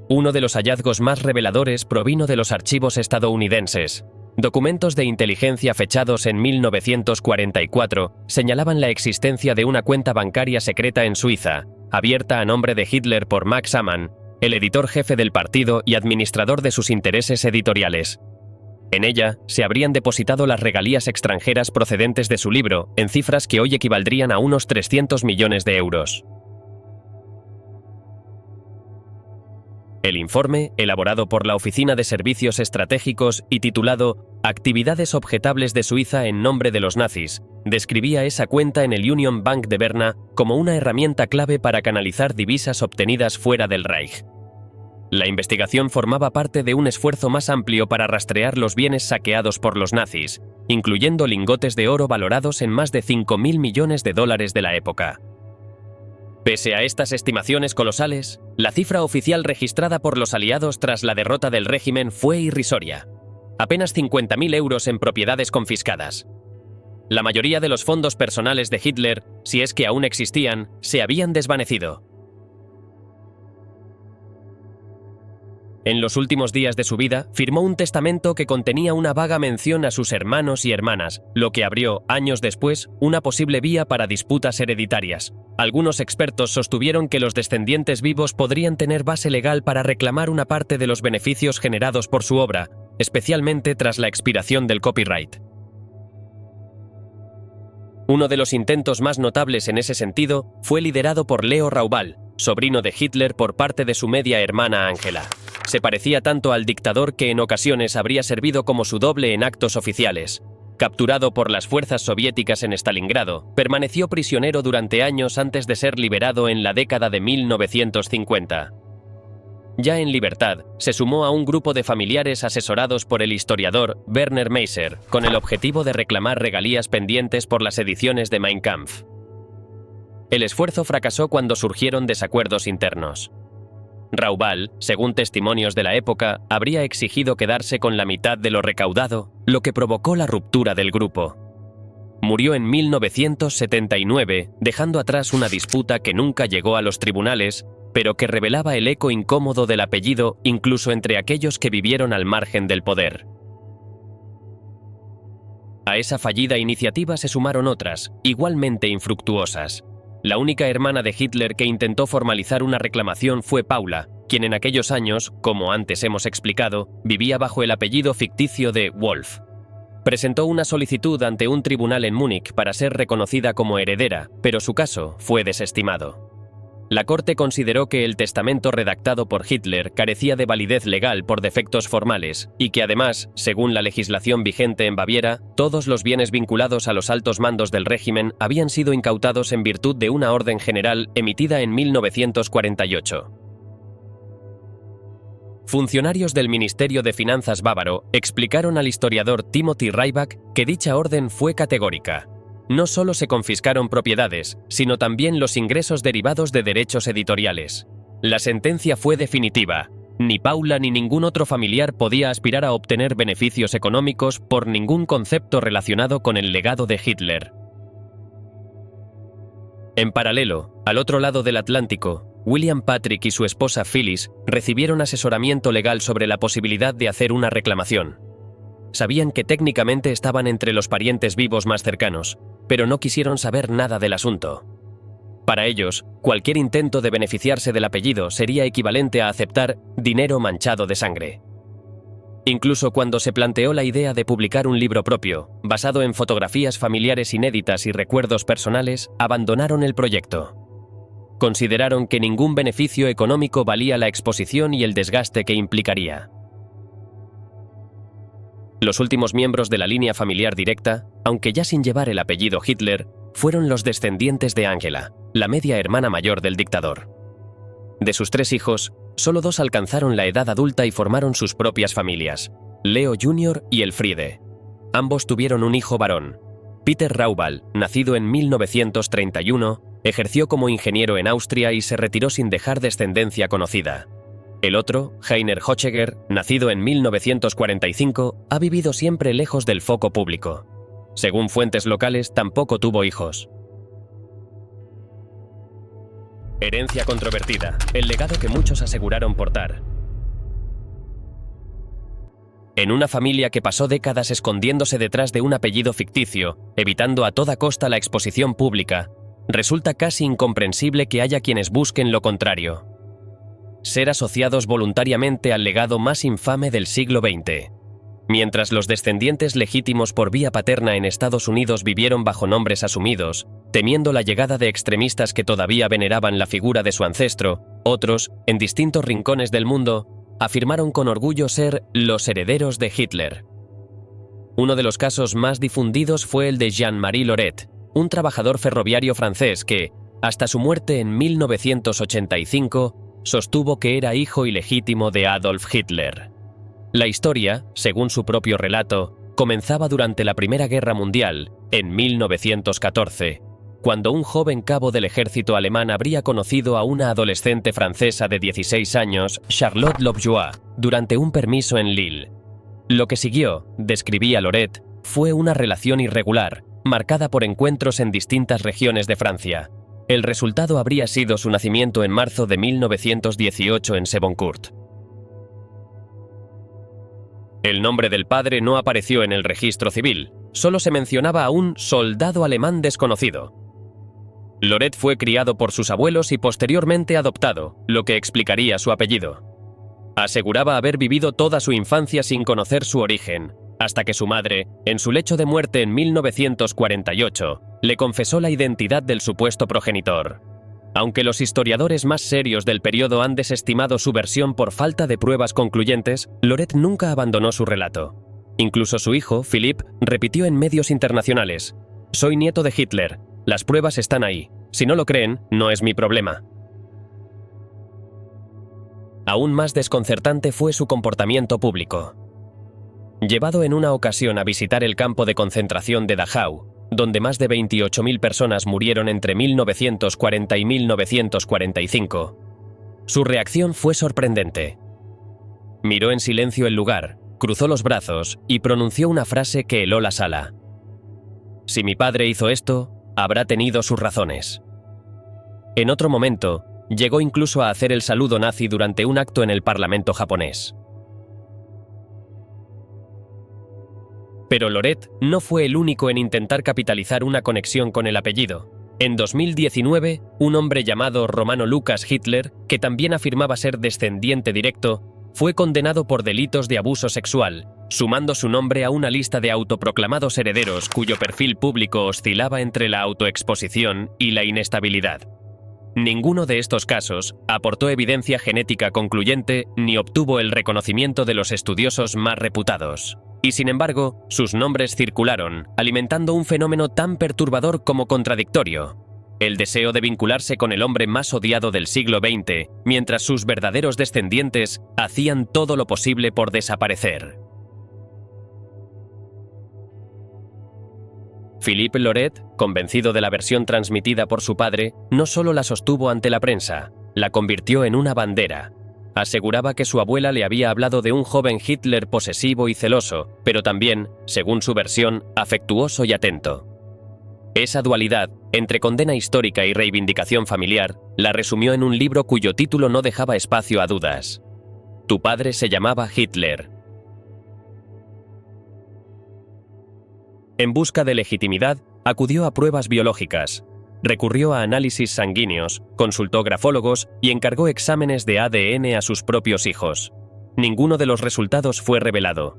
Uno de los hallazgos más reveladores provino de los archivos estadounidenses. Documentos de inteligencia fechados en 1944 señalaban la existencia de una cuenta bancaria secreta en Suiza, abierta a nombre de Hitler por Max Amann, el editor jefe del partido y administrador de sus intereses editoriales. En ella se habrían depositado las regalías extranjeras procedentes de su libro, en cifras que hoy equivaldrían a unos 300 millones de euros. El informe, elaborado por la Oficina de Servicios Estratégicos y titulado «Actividades objetables de Suiza en nombre de los nazis», describía esa cuenta en el Union Bank de Berna como una herramienta clave para canalizar divisas obtenidas fuera del Reich. La investigación formaba parte de un esfuerzo más amplio para rastrear los bienes saqueados por los nazis, incluyendo lingotes de oro valorados en más de 5.000 millones de dólares de la época. Pese a estas estimaciones colosales, la cifra oficial registrada por los aliados tras la derrota del régimen fue irrisoria. Apenas 50.000 euros en propiedades confiscadas. La mayoría de los fondos personales de Hitler, si es que aún existían, se habían desvanecido. En los últimos días de su vida, firmó un testamento que contenía una vaga mención a sus hermanos y hermanas, lo que abrió, años después, una posible vía para disputas hereditarias. Algunos expertos sostuvieron que los descendientes vivos podrían tener base legal para reclamar una parte de los beneficios generados por su obra, especialmente tras la expiración del copyright. Uno de los intentos más notables en ese sentido fue liderado por Leo Raubal, sobrino de Hitler por parte de su media hermana Angela. Se parecía tanto al dictador que en ocasiones habría servido como su doble en actos oficiales. Capturado por las fuerzas soviéticas en Stalingrado, permaneció prisionero durante años antes de ser liberado en la década de 1950. Ya en libertad, se sumó a un grupo de familiares asesorados por el historiador Werner Meiser, con el objetivo de reclamar regalías pendientes por las ediciones de Mein Kampf. El esfuerzo fracasó cuando surgieron desacuerdos internos. Raubal, según testimonios de la época, habría exigido quedarse con la mitad de lo recaudado, lo que provocó la ruptura del grupo. Murió en 1979, dejando atrás una disputa que nunca llegó a los tribunales, pero que revelaba el eco incómodo del apellido incluso entre aquellos que vivieron al margen del poder. A esa fallida iniciativa se sumaron otras, igualmente infructuosas. La única hermana de Hitler que intentó formalizar una reclamación fue Paula, quien en aquellos años, como antes hemos explicado, vivía bajo el apellido ficticio de Wolf. Presentó una solicitud ante un tribunal en Múnich para ser reconocida como heredera, pero su caso fue desestimado. La Corte consideró que el testamento redactado por Hitler carecía de validez legal por defectos formales y que además, según la legislación vigente en Baviera, todos los bienes vinculados a los altos mandos del régimen habían sido incautados en virtud de una orden general emitida en 1948. Funcionarios del Ministerio de Finanzas bávaro explicaron al historiador Timothy Rybak que dicha orden fue categórica. No solo se confiscaron propiedades, sino también los ingresos derivados de derechos editoriales. La sentencia fue definitiva. Ni Paula ni ningún otro familiar podía aspirar a obtener beneficios económicos por ningún concepto relacionado con el legado de Hitler. En paralelo, al otro lado del Atlántico, William Patrick y su esposa Phyllis recibieron asesoramiento legal sobre la posibilidad de hacer una reclamación. Sabían que técnicamente estaban entre los parientes vivos más cercanos, pero no quisieron saber nada del asunto. Para ellos, cualquier intento de beneficiarse del apellido sería equivalente a aceptar dinero manchado de sangre. Incluso cuando se planteó la idea de publicar un libro propio, basado en fotografías familiares inéditas y recuerdos personales, abandonaron el proyecto. Consideraron que ningún beneficio económico valía la exposición y el desgaste que implicaría. Los últimos miembros de la línea familiar directa, aunque ya sin llevar el apellido Hitler, fueron los descendientes de Angela, la media hermana mayor del dictador. De sus 3 hijos, solo 2 alcanzaron la edad adulta y formaron sus propias familias, Leo Jr. y Elfriede. Ambos tuvieron un hijo varón. Peter Raubal, nacido en 1931, ejerció como ingeniero en Austria y se retiró sin dejar descendencia conocida. El otro, Heiner Hocheger, nacido en 1945, ha vivido siempre lejos del foco público. Según fuentes locales, tampoco tuvo hijos. Herencia controvertida, el legado que muchos aseguraron portar. En una familia que pasó décadas escondiéndose detrás de un apellido ficticio, evitando a toda costa la exposición pública, resulta casi incomprensible que haya quienes busquen lo contrario. Ser asociados voluntariamente al legado más infame del siglo XX. Mientras los descendientes legítimos por vía paterna en Estados Unidos vivieron bajo nombres asumidos, temiendo la llegada de extremistas que todavía veneraban la figura de su ancestro, otros, en distintos rincones del mundo, afirmaron con orgullo ser los herederos de Hitler. Uno de los casos más difundidos fue el de Jean-Marie Loret, un trabajador ferroviario francés que, hasta su muerte en 1985, sostuvo que era hijo ilegítimo de Adolf Hitler. La historia, según su propio relato, comenzaba durante la Primera Guerra Mundial, en 1914, cuando un joven cabo del ejército alemán habría conocido a una adolescente francesa de 16 años, Charlotte Lovejoy, durante un permiso en Lille. Lo que siguió, describía Loret, fue una relación irregular, marcada por encuentros en distintas regiones de Francia. El resultado habría sido su nacimiento en marzo de 1918 en Seboncourt. El nombre del padre no apareció en el registro civil, solo se mencionaba a un soldado alemán desconocido. Loret fue criado por sus abuelos y posteriormente adoptado, lo que explicaría su apellido. Aseguraba haber vivido toda su infancia sin conocer su origen, hasta que su madre, en su lecho de muerte en 1948, le confesó la identidad del supuesto progenitor. Aunque los historiadores más serios del periodo han desestimado su versión por falta de pruebas concluyentes, Loret nunca abandonó su relato. Incluso su hijo, Philippe, repitió en medios internacionales: «Soy nieto de Hitler, las pruebas están ahí, si no lo creen, no es mi problema». Aún más desconcertante fue su comportamiento público. Llevado en una ocasión a visitar el campo de concentración de Dachau, donde más de 28.000 personas murieron entre 1940 y 1945, su reacción fue sorprendente. Miró en silencio el lugar, cruzó los brazos y pronunció una frase que heló la sala: «Si mi padre hizo esto, habrá tenido sus razones». En otro momento, llegó incluso a hacer el saludo nazi durante un acto en el Parlamento japonés. Pero Loret no fue el único en intentar capitalizar una conexión con el apellido. En 2019, un hombre llamado Romano Lucas Hitler, que también afirmaba ser descendiente directo, fue condenado por delitos de abuso sexual, sumando su nombre a una lista de autoproclamados herederos cuyo perfil público oscilaba entre la autoexposición y la inestabilidad. Ninguno de estos casos aportó evidencia genética concluyente ni obtuvo el reconocimiento de los estudiosos más reputados. Y sin embargo, sus nombres circularon, alimentando un fenómeno tan perturbador como contradictorio: el deseo de vincularse con el hombre más odiado del siglo XX, mientras sus verdaderos descendientes hacían todo lo posible por desaparecer. Philippe Loret, convencido de la versión transmitida por su padre, no solo la sostuvo ante la prensa, la convirtió en una bandera. Aseguraba que su abuela le había hablado de un joven Hitler posesivo y celoso, pero también, según su versión, afectuoso y atento. Esa dualidad, entre condena histórica y reivindicación familiar, la resumió en un libro cuyo título no dejaba espacio a dudas: «Tu padre se llamaba Hitler». En busca de legitimidad, acudió a pruebas biológicas. Recurrió a análisis sanguíneos, consultó grafólogos y encargó exámenes de ADN a sus propios hijos. Ninguno de los resultados fue revelado.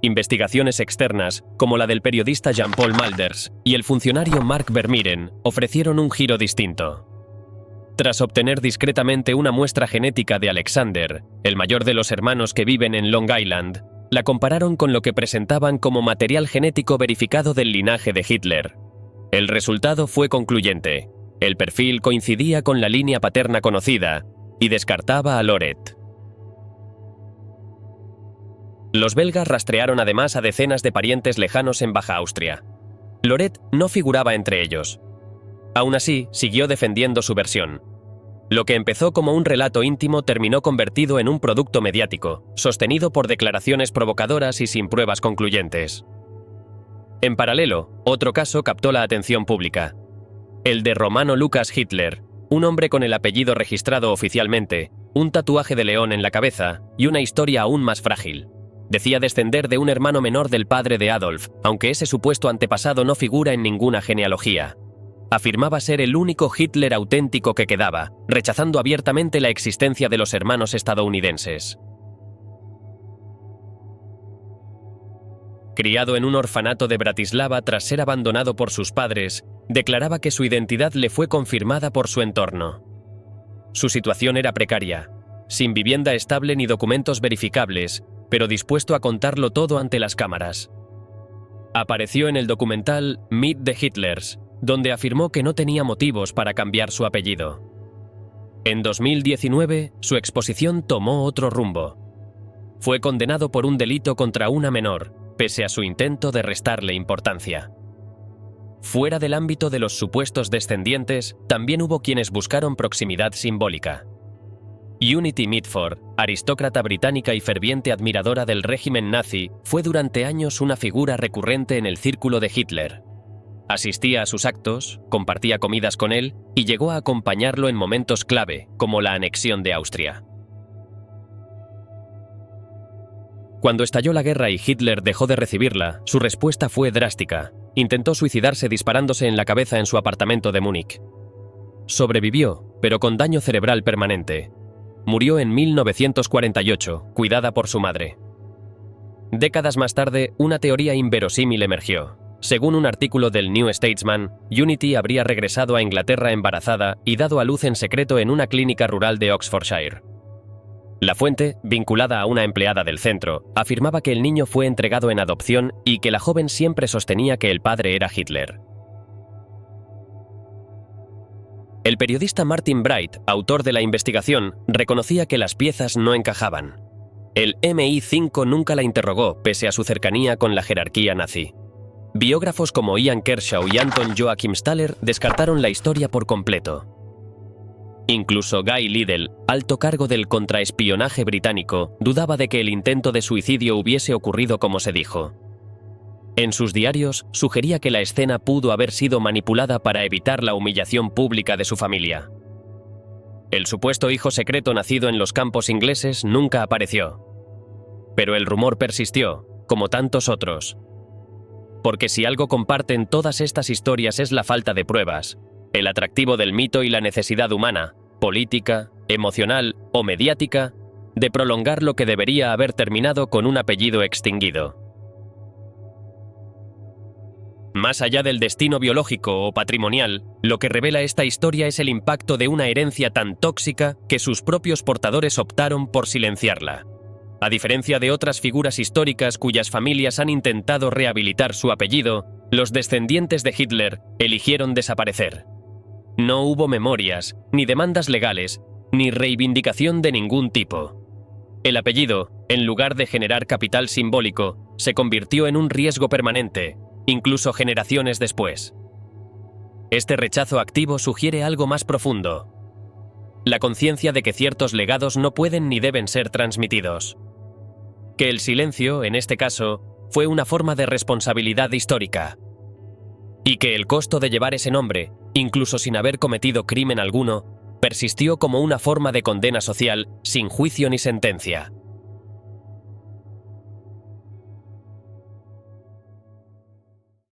Investigaciones externas, como la del periodista Jean-Paul Mulders y el funcionario Mark Vermeuren, ofrecieron un giro distinto. Tras obtener discretamente una muestra genética de Alexander, el mayor de los hermanos que viven en Long Island, la compararon con lo que presentaban como material genético verificado del linaje de Hitler. El resultado fue concluyente. El perfil coincidía con la línea paterna conocida y descartaba a Loret. Los belgas rastrearon además a decenas de parientes lejanos en Baja Austria. Loret no figuraba entre ellos. Aún así, siguió defendiendo su versión. Lo que empezó como un relato íntimo terminó convertido en un producto mediático, sostenido por declaraciones provocadoras y sin pruebas concluyentes. En paralelo, otro caso captó la atención pública: el de Romano Lucas Hitler, un hombre con el apellido registrado oficialmente, un tatuaje de león en la cabeza y una historia aún más frágil. Decía descender de un hermano menor del padre de Adolf, aunque ese supuesto antepasado no figura en ninguna genealogía. Afirmaba ser el único Hitler auténtico que quedaba, rechazando abiertamente la existencia de los hermanos estadounidenses. Criado en un orfanato de Bratislava tras ser abandonado por sus padres, declaraba que su identidad le fue confirmada por su entorno. Su situación era precaria, sin vivienda estable ni documentos verificables, pero dispuesto a contarlo todo ante las cámaras. Apareció en el documental Meet the Hitlers, donde afirmó que no tenía motivos para cambiar su apellido. En 2019, su exposición tomó otro rumbo. Fue condenado por un delito contra una menor, pese a su intento de restarle importancia. Fuera del ámbito de los supuestos descendientes, también hubo quienes buscaron proximidad simbólica. Unity Mitford, aristócrata británica y ferviente admiradora del régimen nazi, fue durante años una figura recurrente en el círculo de Hitler. asistía a sus actos, compartía comidas con él y llegó a acompañarlo en momentos clave, como la anexión de Austria. Cuando estalló la guerra y Hitler dejó de recibirla, su respuesta fue drástica. Intentó suicidarse disparándose en la cabeza en su apartamento de Múnich. Sobrevivió, pero con daño cerebral permanente. Murió en 1948, cuidada por su madre. Décadas más tarde, una teoría inverosímil emergió. Según un artículo del New Statesman, Unity habría regresado a Inglaterra embarazada y dado a luz en secreto en una clínica rural de Oxfordshire. La fuente, vinculada a una empleada del centro, afirmaba que el niño fue entregado en adopción y que la joven siempre sostenía que el padre era Hitler. El periodista Martin Bright, autor de la investigación, reconocía que las piezas no encajaban. El MI5 nunca la interrogó, pese a su cercanía con la jerarquía nazi. Biógrafos como Ian Kershaw y Anton Joachim Staller descartaron la historia por completo. Incluso Guy Liddell, alto cargo del contraespionaje británico, dudaba de que el intento de suicidio hubiese ocurrido como se dijo. En sus diarios, sugería que la escena pudo haber sido manipulada para evitar la humillación pública de su familia. El supuesto hijo secreto nacido en los campos ingleses nunca apareció. Pero el rumor persistió, como tantos otros. Porque si algo comparten todas estas historias es la falta de pruebas, el atractivo del mito y la necesidad humana, política, emocional o mediática, de prolongar lo que debería haber terminado con un apellido extinguido. Más allá del destino biológico o patrimonial, lo que revela esta historia es el impacto de una herencia tan tóxica que sus propios portadores optaron por silenciarla. A diferencia de otras figuras históricas cuyas familias han intentado rehabilitar su apellido, los descendientes de Hitler eligieron desaparecer. No hubo memorias, ni demandas legales, ni reivindicación de ningún tipo. El apellido, en lugar de generar capital simbólico, se convirtió en un riesgo permanente, incluso generaciones después. Este rechazo activo sugiere algo más profundo: la conciencia de que ciertos legados no pueden ni deben ser transmitidos. Que el silencio, en este caso, fue una forma de responsabilidad histórica. Y que el costo de llevar ese nombre, incluso sin haber cometido crimen alguno, persistió como una forma de condena social sin juicio ni sentencia.